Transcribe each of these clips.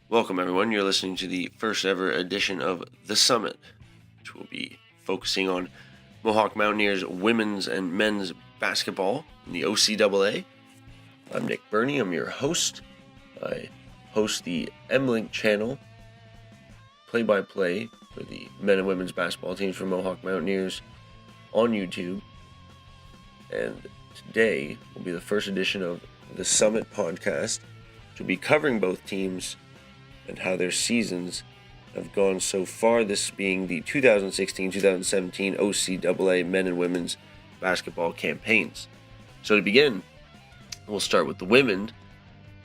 Welcome, everyone. You're listening to the first ever edition of The Summit, which will be focusing on Mohawk Mountaineers women's and men's basketball in the OCAA. I'm Nick Birnie. I'm your host. I host the M-Link channel, play-by-play for the men and women's basketball teams for Mohawk Mountaineers on YouTube. And today will be the first edition of The Summit podcast, which will be covering both teams and how their seasons have gone so far, this being the 2016-2017 OCAA men and women's basketball campaigns. So to begin, we'll start with the women,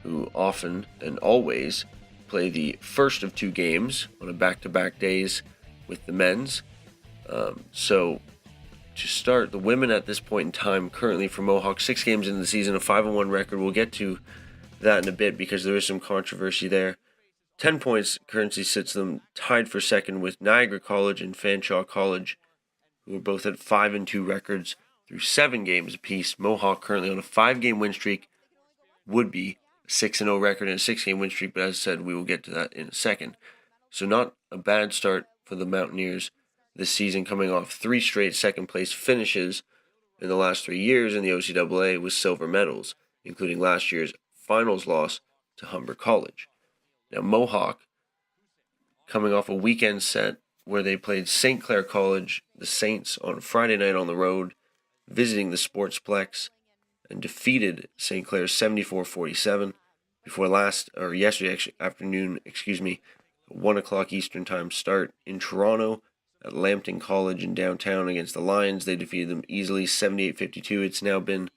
who often and always play the first of two games on a back-to-back days with the men's. So to start, the women at this point in time, currently for Mohawk, 6 games into the season, a 5-1 record. We'll get to that in a bit because there is some controversy there. 10 points currently sits them tied for second with Niagara College and Fanshawe College, who are both at 5-2 records through 7 games apiece. Mohawk currently on a 5-game win streak, would be a 6-0 record and a 6-game win streak, but as I said, we will get to that in a second. So not a bad start for the Mountaineers this season, coming off 3 straight second-place finishes in the last 3 years in the OCAA with silver medals, including last year's finals loss to Humber College. Now, Mohawk, coming off a weekend set where they played St. Clair College, the Saints, on Friday night on the road, visiting the Sportsplex, and defeated St. Clair 74-47 before yesterday afternoon, 1 o'clock Eastern Time start in Toronto at Lambton College in downtown against the Lions. They defeated them easily, 78-52. It's now been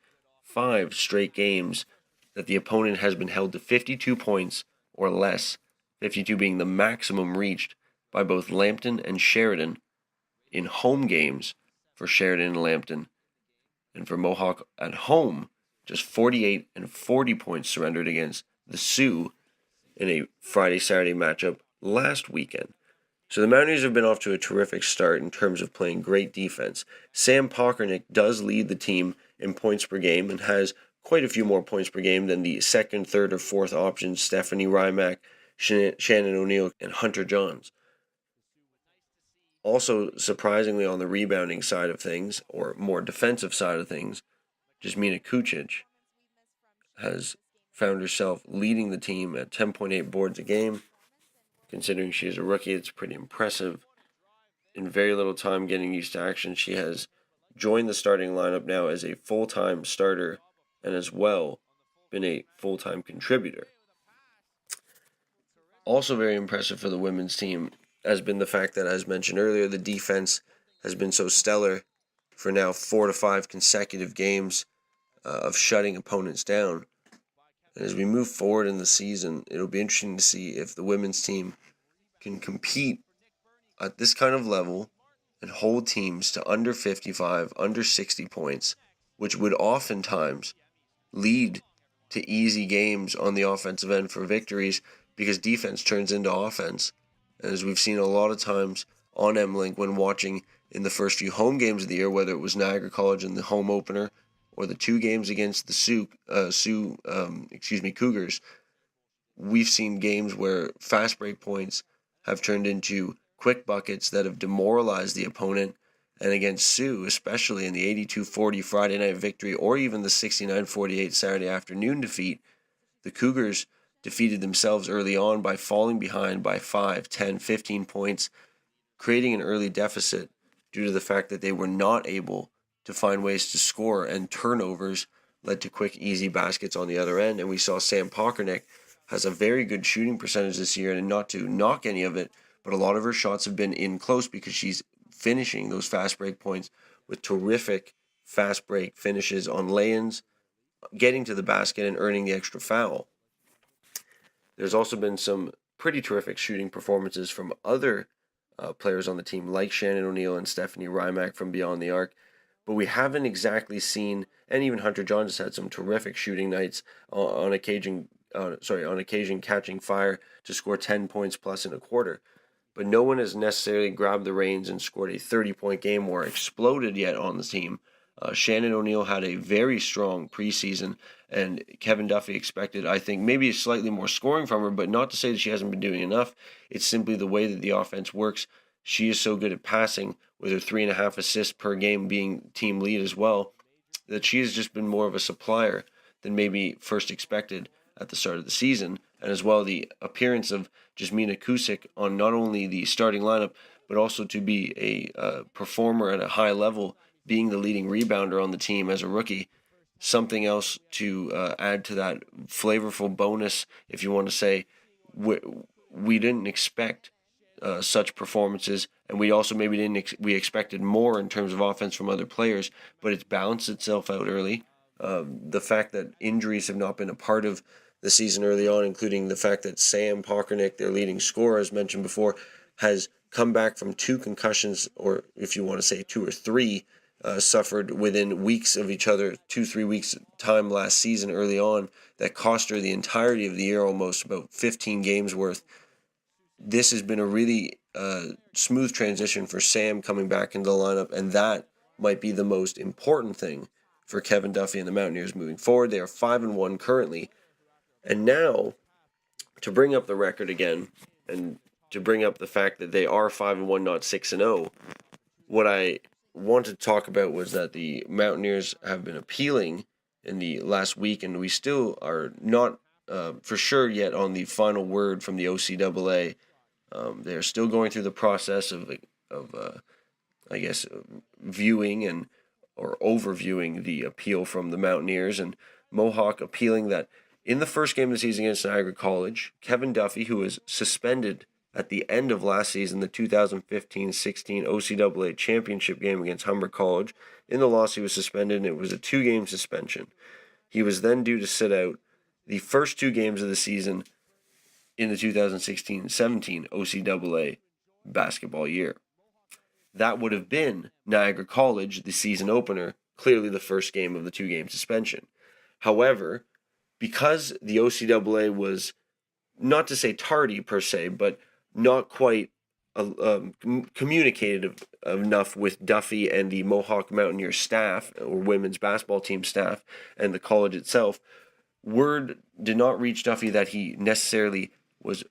5 straight games that the opponent has been held to 52 points or less, 52 being the maximum reached by both Lambton and Sheridan in home games for Sheridan and Lambton. And for Mohawk at home, just 48 and 40 points surrendered against the Sioux in a Friday-Saturday matchup last weekend. So the Mountaineers have been off to a terrific start in terms of playing great defense. Sam Pockernick does lead the team in points per game and has quite a few more points per game than the second, third, or fourth options, Stephanie Rymack, Shannon O'Neill, and Hunter Johns. Also, surprisingly, on the rebounding side of things, or more defensive side of things, Jasmina Kucic has found herself leading the team at 10.8 boards a game. Considering she is a rookie, it's pretty impressive. In very little time getting used to action, she has joined the starting lineup now as a full-time starter and as well been a full-time contributor. Also very impressive for the women's team has been the fact that, as mentioned earlier, the defense has been so stellar for now 4 to 5 consecutive games of shutting opponents down. And as we move forward in the season, it'll be interesting to see if the women's team can compete at this kind of level and hold teams to under 55, under 60 points, which would oftentimes lead to easy games on the offensive end for victories because defense turns into offense. And as we've seen a lot of times on M-Link when watching in the first few home games of the year, whether it was Niagara College in the home opener or the 2 games against the Cougars, we've seen games where fast break points have turned into quick buckets that have demoralized the opponent. And against Sioux, especially in the 82-40 Friday night victory or even the 69-48 Saturday afternoon defeat, the Cougars defeated themselves early on by falling behind by 5, 10, 15 points, creating an early deficit due to the fact that they were not able to find ways to score, and turnovers led to quick, easy baskets on the other end. And we saw Sam Pockernick has a very good shooting percentage this year, and not to knock any of it, but a lot of her shots have been in close because she's finishing those fast break points with terrific fast break finishes on lay-ins, getting to the basket and earning the extra foul. There's also been some pretty terrific shooting performances from other players on the team, like Shannon O'Neill and Stephanie Rymack from beyond the arc, but we haven't exactly seen, and even Hunter Johns has had some terrific shooting nights on occasion catching fire to score 10 points plus in a quarter. But no one has necessarily grabbed the reins and scored a 30-point game or exploded yet on the team Shannon O'Neill had a very strong preseason, and Kevin Duffy expected, I think, maybe slightly more scoring from her, but not to say that she hasn't been doing enough. It's simply the way that the offense works. She is so good at passing, with her 3.5 assists per game being team lead as well, that she has just been more of a supplier than maybe first expected at the start of the season. And as well, the appearance of Jasmina Kusic on not only the starting lineup, but also to be a performer at a high level, being the leading rebounder on the team as a rookie. Something else to add to that flavorful bonus, if you want to say. We didn't expect such performances, and we also maybe didn't we expected more in terms of offense from other players, but it's balanced itself out early. The fact that injuries have not been a part of the season early on, including the fact that Sam Pockernick, their leading scorer, as mentioned before, has come back from 2 concussions, or if you want to say 2 or 3, suffered within weeks of each other, 2-3 weeks time last season early on, that cost her the entirety of the year, almost about 15 games worth. This has been a really smooth transition for Sam coming back into the lineup, and that might be the most important thing for Kevin Duffy and the Mountaineers moving forward. They are 5-1 currently, and now to bring up the record again, and to bring up the fact that they are 5-1, not 6-0. What I wanted to talk about was that the Mountaineers have been appealing in the last week, and we still are not for sure yet on the final word from the OCAA. They're still going through the process of viewing and or overviewing the appeal from the Mountaineers, and Mohawk appealing that in the first game of the season against Niagara College, Kevin Duffy, who was suspended at the end of last season, the 2015-16 OCAA championship game against Humber College, in the loss he was suspended, and it was a 2-game suspension. He was then due to sit out the first 2 games of the season in the 2016-17 OCAA basketball year. That would have been Niagara College, the season opener, clearly the first game of the 2-game suspension. However, because the OCAA was, not to say tardy per se, but not quite communicated enough with Duffy and the Mohawk Mountaineers staff, or women's basketball team staff, and the college itself, word did not reach Duffy that he necessarily was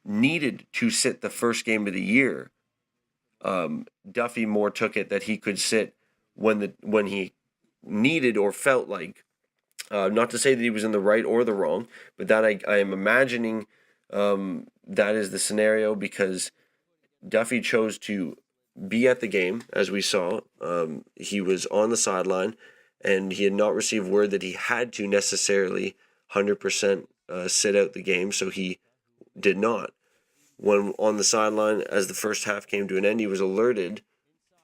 needed to sit the first game of the year. Duffy more took it that he could sit when he needed or felt like. Not to say that he was in the right or the wrong, but that I am imagining that is the scenario, because Duffy chose to be at the game, as we saw. He was on the sideline, and he had not received word that he had to necessarily 100% sit out the game, so he did not. When on the sideline, as the first half came to an end, he was alerted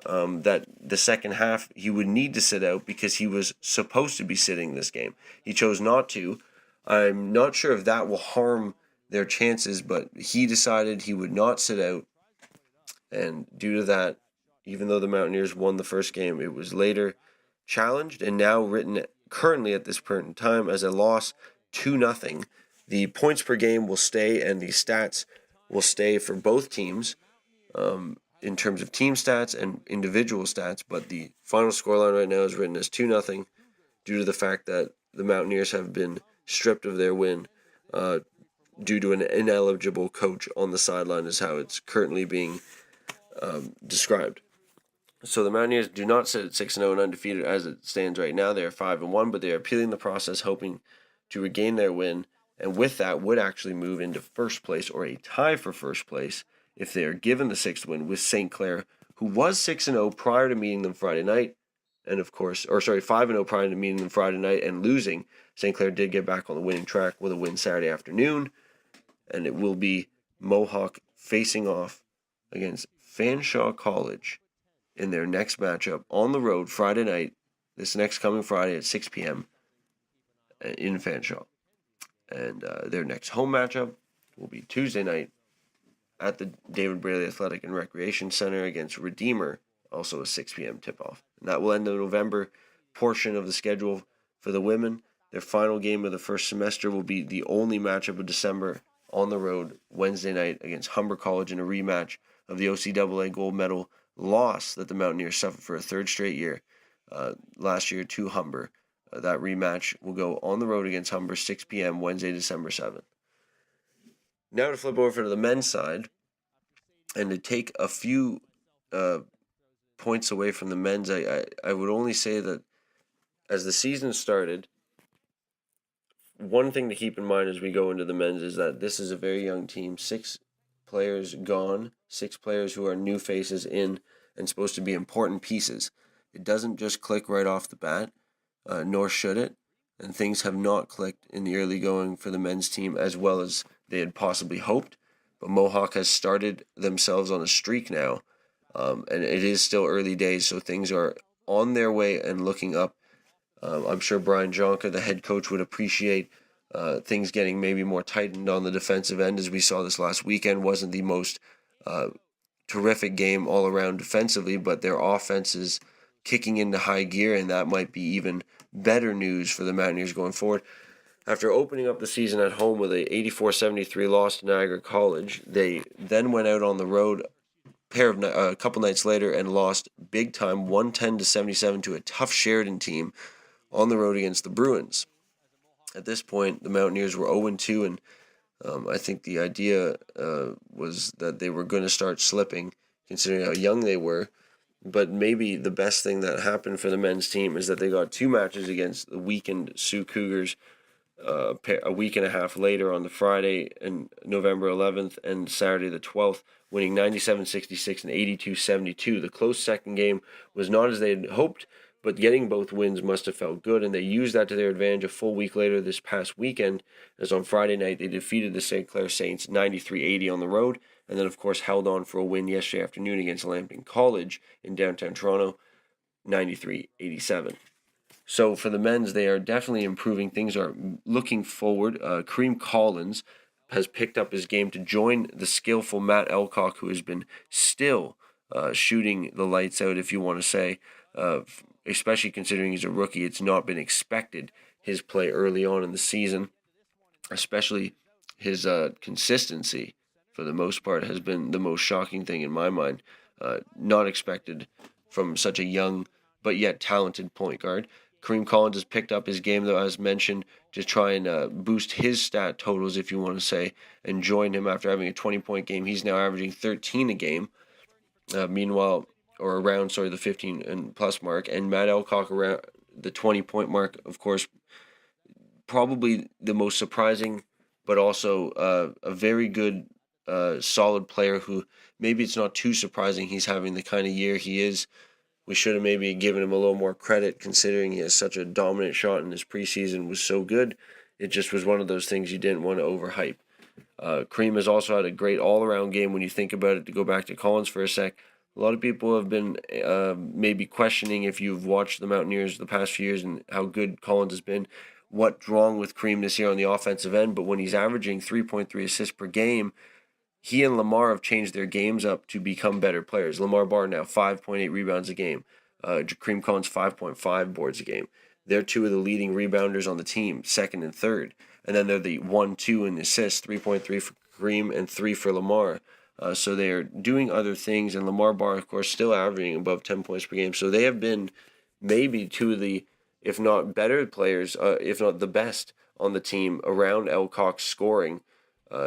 that the second half he would need to sit out because he was supposed to be sitting this game. He chose not to. I'm not sure if that will harm their chances, but he decided he would not sit out. And due to that, even though the Mountaineers won the first game, it was later challenged and now written currently at this point in time as a loss 2-0. The points per game will stay, and the stats will stay for both teams in terms of team stats and individual stats, but the final scoreline right now is written as 2-0 due to the fact that the Mountaineers have been stripped of their win due to an ineligible coach on the sideline, is how it's currently being described. So the Mountaineers do not sit at 6-0 and undefeated as it stands right now. They are 5-1, but they are appealing the process, hoping to regain their win, and with that would actually move into first place, or a tie for first place, if they are given the 6th win with St. Clair, who was 6-0 prior to meeting them Friday night, and of course, 5-0 prior to meeting them Friday night and losing. St. Clair did get back on the winning track with a win Saturday afternoon, and it will be Mohawk facing off against Fanshawe College in their next matchup on the road Friday night, this next coming Friday at 6 p.m. in Fanshawe. And their next home matchup will be Tuesday night at the David Braley Athletic and Recreation Center against Redeemer, also a 6 p.m. tip-off. And that will end the November portion of the schedule for the women. Their final game of the first semester will be the only matchup of December on the road Wednesday night against Humber College in a rematch of the OCAA gold medal loss that the Mountaineers suffered for a 3rd straight year. last year to Humber. That rematch will go on the road against Humber, 6 p.m. Wednesday, December 7th. Now to flip over to the men's side, and to take a few points away from the men's, I would only say that as the season started, one thing to keep in mind as we go into the men's is that this is a very young team. 6 players gone, 6 players who are new faces in and supposed to be important pieces. It doesn't just click right off the bat, nor should it. And things have not clicked in the early going for the men's team as well as they had possibly hoped. But Mohawk has started themselves on a streak now, and it is still early days, so things are on their way and looking up. I'm sure Brian Jonka, the head coach, would appreciate things getting maybe more tightened on the defensive end, as we saw this last weekend. Wasn't the most terrific game all around defensively, but their offense is kicking into high gear, and that might be even better news for the Mountaineers going forward. After opening up the season at home with a 84-73 loss to Niagara College, they then went out on the road a couple nights later and lost big time 110-77 to a tough Sheridan team on the road against the Bruins. At this point, the Mountaineers were 0-2, and I think the idea was that they were going to start slipping, considering how young they were. But maybe the best thing that happened for the men's team is that they got 2 matches against the weakened Sioux Cougars a week and a half later on the Friday and November 11th and Saturday the 12th, winning 97-66 and 82-72. The close second game was not as they had hoped, but getting both wins must have felt good, and they used that to their advantage a full week later this past weekend, as on Friday night they defeated the St. Clair Saints 93-80 on the road, and then of course held on for a win yesterday afternoon against Lambton College in downtown Toronto, 93-87. So for the men's, they are definitely improving. Things are looking forward. Kareem Collins has picked up his game to join the skillful Matt Elcock, who has been still shooting the lights out, if you want to say, especially considering he's a rookie. It's not been expected, his play early on in the season, especially his consistency, for the most part, has been the most shocking thing in my mind. Not expected from such a young but yet talented point guard. Kareem Collins has picked up his game, though, as mentioned, to try and boost his stat totals, if you want to say, and join him after having a 20-point game. He's now averaging 13 a game. Meanwhile, or around, the 15 and plus mark, and Matt Elcock around the 20-point mark, of course, probably the most surprising, but also a very good, solid player who maybe it's not too surprising he's having the kind of year he is. We should have maybe given him a little more credit, considering he has such a dominant shot and his preseason was so good. It just was one of those things you didn't want to overhype. Kareem has also had a great all-around game when you think about it. To go back to Collins for a sec, a lot of people have been maybe questioning, if you've watched the Mountaineers the past few years and how good Collins has been, what's wrong with Kareem this year on the offensive end. But when he's averaging 3.3 assists per game, he and Lamar have changed their games up to become better players. Lamar Barr now 5.8 rebounds a game. Kareem Collins 5.5 boards a game. They're 2 of the leading rebounders on the team, second and third. And then they're the 1-2 in assists, 3.3 for Kareem and 3 for Lamar. So they are doing other things, and Lamar Barr, of course, still averaging above 10 points per game. So they have been maybe 2 of the, if not better players, if not the best on the team around Elcock's scoring.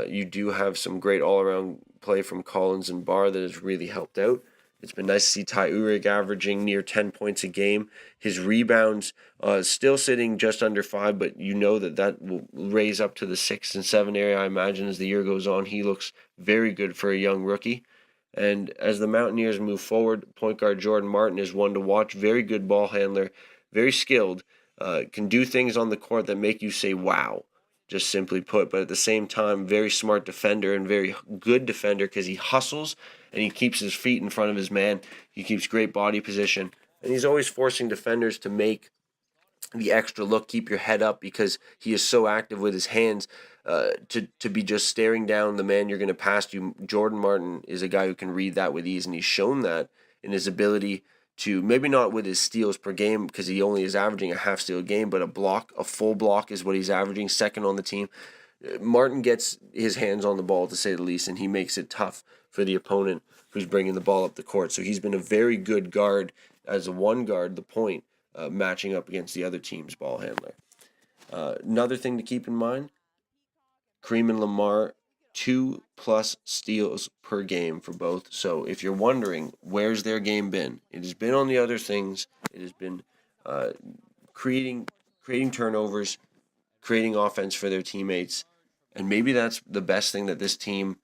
You do have some great all-around play from Collins and Barr that has really helped out. It's been nice to see Ty Urich averaging near 10 points a game. His rebounds still sitting just under 5, but you know that will raise up to the 6 and 7 area, I imagine, as the year goes on. He looks very good for a young rookie. And as the Mountaineers move forward, point guard Jordan Martin is one to watch. Very good ball handler, very skilled, can do things on the court that make you say, wow, just simply put. But at the same time, very smart defender and very good defender, because he hustles and he keeps his feet in front of his man. He keeps great body position. And he's always forcing defenders to make the extra look, keep your head up, because he is so active with his hands. To be just staring down the man you're going to pass to. Jordan Martin is a guy who can read that with ease, and he's shown that in his ability to, maybe not with his steals per game, because he only is averaging a half steal a game, but a full block is what he's averaging, second on the team. Martin gets his hands on the ball, to say the least, and he makes it tough for the opponent who's bringing the ball up the court. So he's been a very good guard as a one guard, the point, matching up against the other team's ball handler. Another thing to keep in mind, Kareem and Lamar, 2+ steals per game for both. So if you're wondering, where's their game been? It has been on the other things. It has been creating turnovers, creating offense for their teammates. And maybe that's the best thing that this team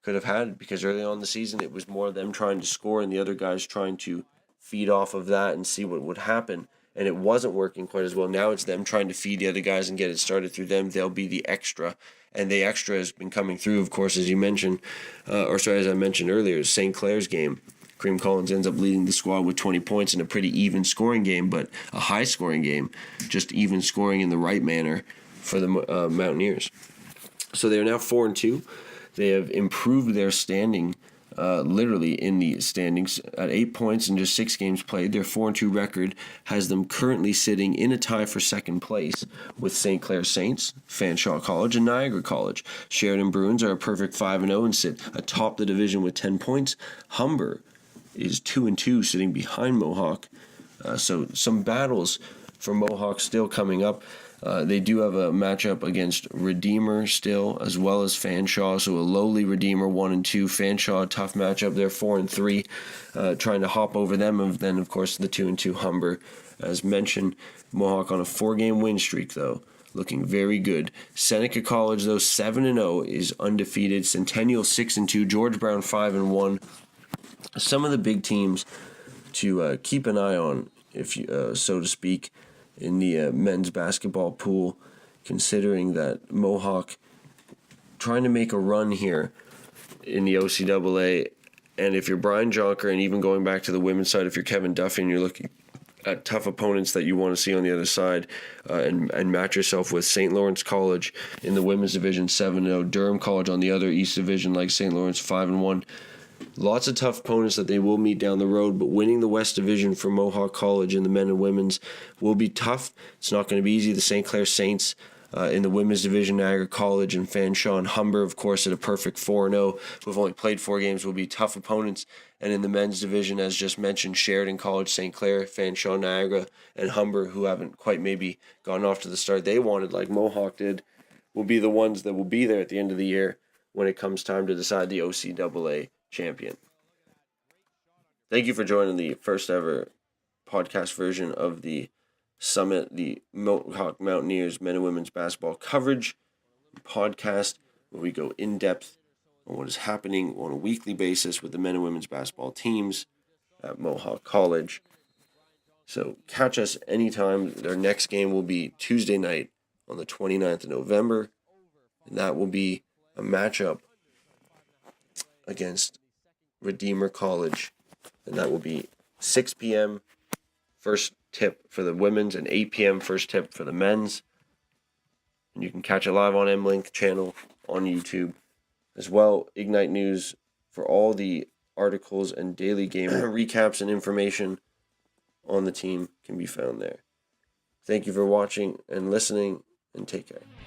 could have had, because early on in the season it was more them trying to score and the other guys trying to feed off of that and see what would happen. And it wasn't working quite as well. Now it's them trying to feed the other guys and get it started through them. They'll be the extra. And the extra has been coming through, of course, as you mentioned, as I mentioned earlier, St. Clair's game. Kareem Collins ends up leading the squad with 20 points in a pretty even scoring game, but a high scoring game, just even scoring in the right manner for the Mountaineers. So they are now 4-2. They have improved their standing literally in the standings at 8 points in just 6 games played. Their 4-2 record has them currently sitting in a tie for second place with St. Clair Saints, Fanshawe College, and Niagara College. Sheridan Bruins are a perfect 5-0 and sit atop the division with 10 points. Humber is 2-2, sitting behind Mohawk. So some battles for Mohawk still coming up. They do have a matchup against Redeemer still, as well as Fanshawe. So a lowly Redeemer 1-2. Fanshawe, tough matchup. They're 4-3, trying to hop over them. And then, of course, the 2-2 Humber. As mentioned, Mohawk on a 4-game win streak, though, looking very good. Seneca College, though, 7-0, is undefeated. Centennial 6-2. George Brown 5-1. Some of the big teams to keep an eye on, if you, so to speak, in the men's basketball pool, considering that Mohawk trying to make a run here in the OCAA. And if you're Brian Jonker, and even going back to the women's side, if you're Kevin Duffy and you're looking at tough opponents that you want to see on the other side, and match yourself with St. Lawrence College in the women's division 7-0, Durham College on the other East Division like St. Lawrence 5-1. Lots of tough opponents that they will meet down the road, but winning the West Division for Mohawk College in the men and women's will be tough. It's not going to be easy. The St. Clair Saints in the women's division, Niagara College and Fanshawe and Humber, of course, at a perfect 4-0. We've only played 4 games, will be tough opponents. And in the men's division, as just mentioned, Sheridan College, St. Clair, Fanshawe, Niagara, and Humber, who haven't quite maybe gone off to the start they wanted like Mohawk did, will be the ones that will be there at the end of the year when it comes time to decide the OCAA champion. Thank you for joining the first ever podcast version of the Summit, the Mohawk Mountaineers men and women's basketball coverage podcast, where we go in depth on what is happening on a weekly basis with the men and women's basketball teams at Mohawk College. So catch us anytime. Our next game will be Tuesday night on the 29th of November, and that will be a matchup against Redeemer College, and that will be 6 p.m. first tip for the women's and 8 p.m. first tip for the men's. And you can catch it live on MLink channel on YouTube. As well, Ignite News for all the articles and daily game recaps and information on the team can be found there. Thank you for watching and listening, and take care.